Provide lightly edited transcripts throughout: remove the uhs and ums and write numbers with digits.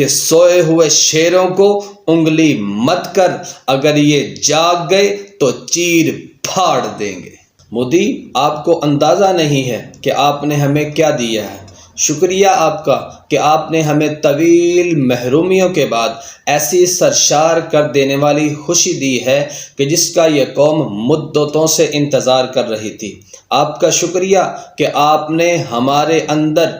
کہ سوئے ہوئے شیروں کو انگلی مت کر، اگر یہ جاگ گئے تو چیر پھاڑ دیں گے۔ مودی، آپ کو اندازہ نہیں ہے کہ آپ نے ہمیں کیا دیا ہے۔ شکریہ آپ کا کہ آپ نے ہمیں طویل محرومیوں کے بعد ایسی سرشار کر دینے والی خوشی دی ہے کہ جس کا یہ قوم مدتوں سے انتظار کر رہی تھی۔ آپ کا شکریہ کہ آپ نے ہمارے اندر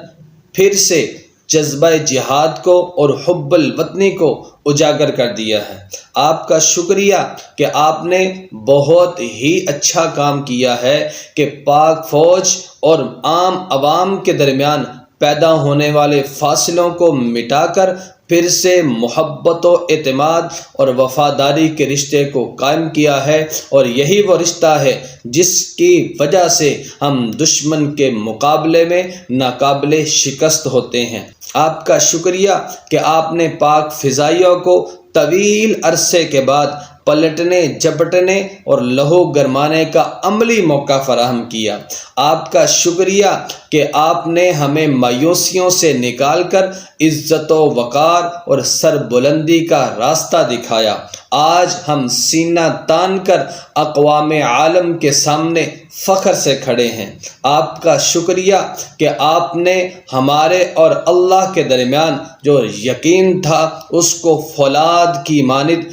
پھر سے جذبہ جہاد کو اور حب الوطنی کو اجاگر کر دیا ہے۔ آپ کا شکریہ کہ آپ نے بہت ہی اچھا کام کیا ہے کہ پاک فوج اور عام عوام کے درمیان پیدا ہونے والے فاصلوں کو مٹا کر پھر سے محبت و اعتماد اور وفاداری کے رشتے کو قائم کیا ہے، اور یہی وہ رشتہ ہے جس کی وجہ سے ہم دشمن کے مقابلے میں ناقابل شکست ہوتے ہیں۔ آپ کا شکریہ کہ آپ نے پاک فضائیہ کو طویل عرصے کے بعد پلٹنے جھپٹنے اور لہو گرمانے کا عملی موقع فراہم کیا۔ آپ کا شکریہ کہ آپ نے ہمیں مایوسیوں سے نکال کر عزت و وقار اور سربلندی کا راستہ دکھایا۔ آج ہم سینہ تان کر اقوام عالم کے سامنے فخر سے کھڑے ہیں۔ آپ کا شکریہ کہ آپ نے ہمارے اور اللہ کے درمیان جو یقین تھا اس کو فولاد کی مانند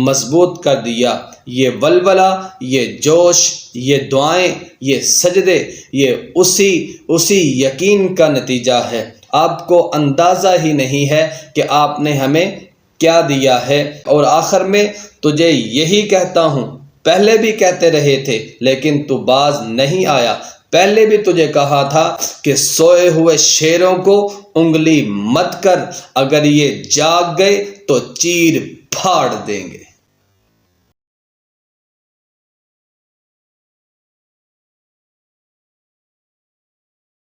مضبوط کر دیا۔ یہ ولولہ، یہ جوش، یہ دعائیں، یہ سجدے، یہ اسی یقین کا نتیجہ ہے۔ آپ کو اندازہ ہی نہیں ہے کہ آپ نے ہمیں کیا دیا ہے۔ اور آخر میں تجھے یہی کہتا ہوں، پہلے بھی کہتے رہے تھے لیکن تو باز نہیں آیا۔ پہلے بھی تجھے کہا تھا کہ سوئے ہوئے شیروں کو انگلی مت کر، اگر یہ جاگ گئے تو چیر پھاڑ دیں گے۔